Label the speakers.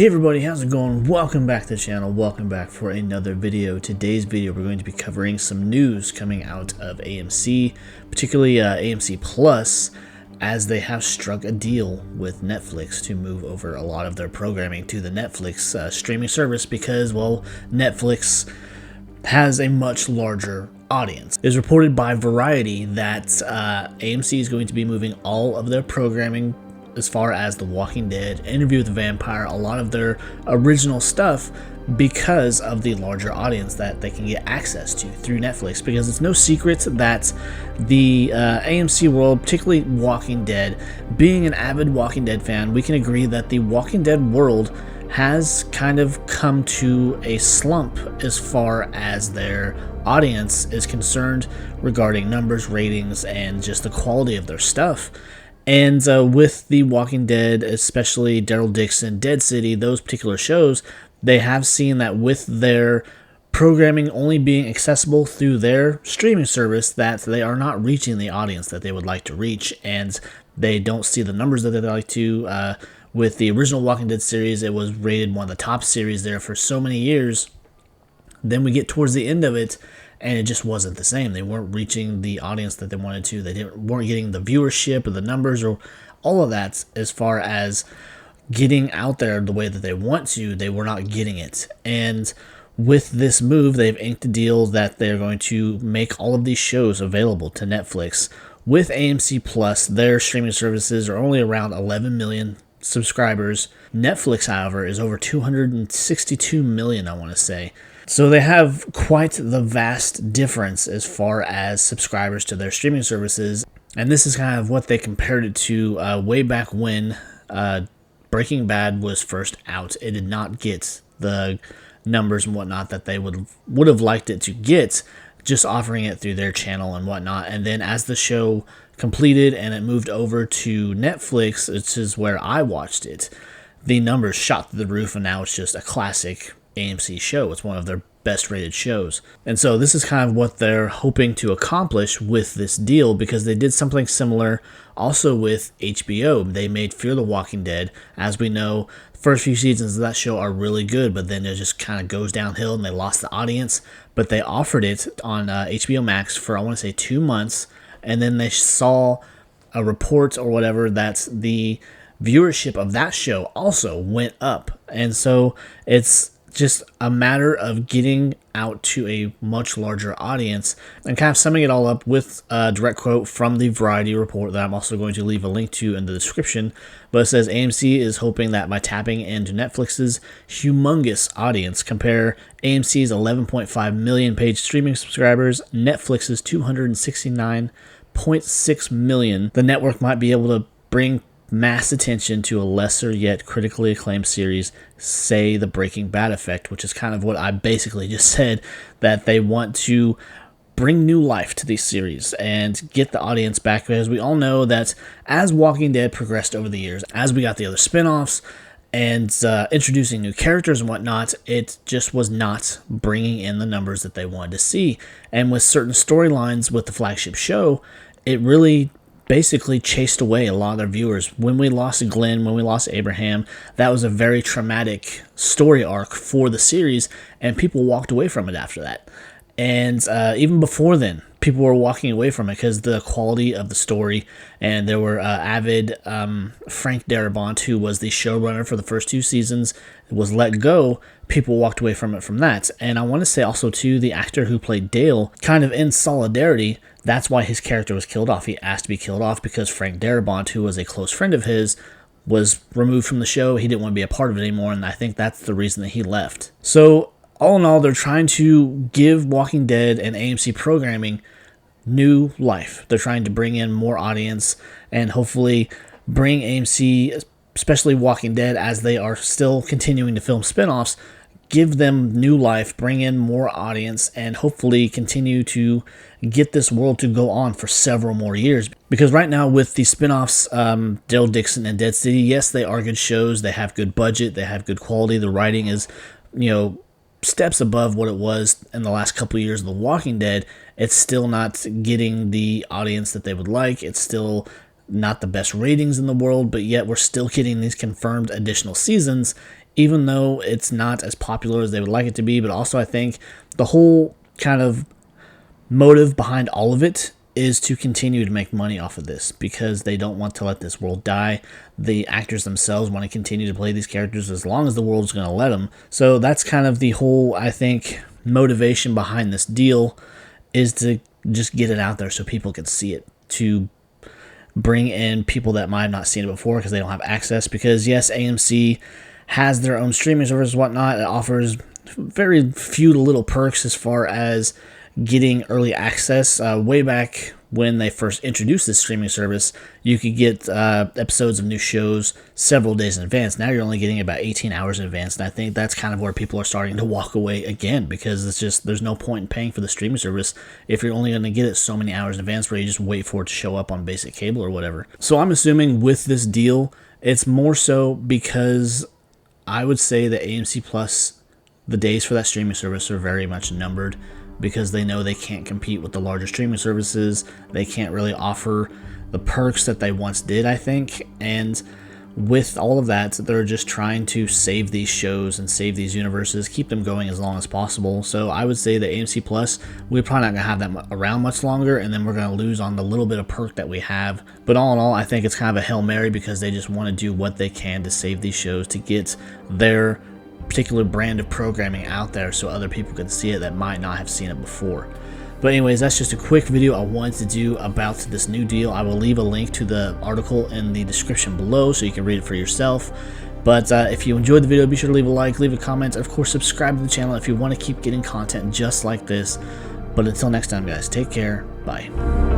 Speaker 1: Hey everybody, how's it going? Welcome back to the channel. Welcome back for another video. Today's video we're going to be covering some news coming out of AMC, particularly AMC Plus, as they have struck a deal with Netflix to move over a lot of their programming to the Netflix streaming service because, well, Netflix has a much larger audience. It is reported by Variety that AMC is going to be moving all of their programming as far as The Walking Dead, Interview with the Vampire, a lot of their original stuff, because of the larger audience that they can get access to through Netflix. Because it's no secret that the AMC world, particularly Walking Dead, being an avid Walking Dead fan, we can agree that the Walking Dead world has kind of come to a slump as far as their audience is concerned regarding numbers, ratings, and just the quality of their stuff. And with The Walking Dead, especially Daryl Dixon, Dead City, those particular shows, they have seen that with their programming only being accessible through their streaming service, that they are not reaching the audience that they would like to reach, and they don't see the numbers that they'd like to. With the original Walking Dead series, it was rated one of the top series there for so many years. Then we get towards the end of it, and it just wasn't the same. They weren't reaching the audience that they wanted to. They weren't getting the viewership or the numbers or all of that as far as getting out there the way that they want to. They were not getting it. And with this move, they've inked a deal that they're going to make all of these shows available to Netflix. With AMC Plus, their streaming services are only around 11 million subscribers. Netflix, however, is over 262 million, I want to say. So they have quite the vast difference as far as subscribers to their streaming services. And this is kind of what they compared it to way back when Breaking Bad was first out. It did not get the numbers and whatnot that they would have liked it to get, just offering it through their channel and whatnot. And then as the show completed and it moved over to Netflix, which is where I watched it, the numbers shot through the roof, and now it's just a classic AMC show. It's one of their best rated shows. And so this is kind of what they're hoping to accomplish with this deal, because they did something similar also with HBO. They made Fear the Walking Dead. As we know, the first few seasons of that show are really good, but then it just kind of goes downhill and they lost the audience. But they offered it on HBO Max for, I want to say, 2 months, and then they saw a report or whatever that the viewership of that show also went up. And so it's just a matter of getting out to a much larger audience. And kind of summing it all up with a direct quote from the Variety report that I'm also going to leave a link to in the description. But it says, AMC is hoping that by tapping into Netflix's humongous audience, compare AMC's 11.5 million paid streaming subscribers, Netflix's 269.6 million, the network might be able to bring mass attention to a lesser yet critically acclaimed series, say the Breaking Bad effect, which is kind of what I basically just said, that they want to bring new life to these series and get the audience back, because we all know that as Walking Dead progressed over the years, as we got the other spin-offs and introducing new characters and whatnot, it just was not bringing in the numbers that they wanted to see. And with certain storylines with the flagship show, it really basically chased away a lot of their viewers. When we lost Glenn, when we lost Abraham, that was a very traumatic story arc for the series, and people walked away from it after that. And even before then, people were walking away from it because the quality of the story, and there were avid Frank Darabont, who was the showrunner for the first 2 seasons, was let go. People walked away from it from that. And I want to say also, too, the actor who played Dale, kind of in solidarity, that's why his character was killed off. He asked to be killed off because Frank Darabont, who was a close friend of his, was removed from the show. He didn't want to be a part of it anymore, and I think that's the reason that he left. So all in all, they're trying to give Walking Dead and AMC programming new life. They're trying to bring in more audience and hopefully bring AMC, especially Walking Dead, as they are still continuing to film spinoffs, give them new life, bring in more audience, and hopefully continue to get this world to go on for several more years. Because right now with the spinoffs, Daryl Dixon and Dead City, yes, they are good shows. They have good budget. They have good quality. The writing is, steps above what it was in the last couple of years of The Walking Dead. It's still not getting the audience that they would like. It's still not the best ratings in the world, but yet we're still getting these confirmed additional seasons even though it's not as popular as they would like it to be. But also I think the whole kind of motive behind all of it is to continue to make money off of this, because they don't want to let this world die. The actors themselves want to continue to play these characters as long as the world's going to let them. So that's kind of the whole, I think, motivation behind this deal, is to just get it out there so people can see it, to bring in people that might have not seen it before because they don't have access. Because yes, AMC has their own streaming service and whatnot. It offers very few little perks as far as getting early access. Way back when they first introduced this streaming service, you could get episodes of new shows several days in advance. Now you're only getting about 18 hours in advance, and I think that's kind of where people are starting to walk away again, because it's just, there's no point in paying for the streaming service if you're only going to get it so many hours in advance, where you just wait for it to show up on basic cable or whatever. So I'm assuming with this deal, it's more so because I would say that AMC Plus, the days for that streaming service are very much numbered, because they know they can't compete with the larger streaming services. They can't really offer the perks that they once did, I think. And with all of that, they're just trying to save these shows and save these universes, keep them going as long as possible. So I would say that AMC Plus, we're probably not going to have that around much longer, and then we're going to lose on the little bit of perk that we have. But all in all, I think it's kind of a Hail Mary, because they just want to do what they can to save these shows, to get their particular brand of programming out there so other people can see it that might not have seen it before. But anyways, that's just a quick video I wanted to do about this new deal. I will leave a link to the article in the description below so you can read it for yourself. But if you enjoyed the video, be sure to leave a like, leave a comment, and of course subscribe to the channel if you want to keep getting content just like this. But until next time, guys, take care. Bye.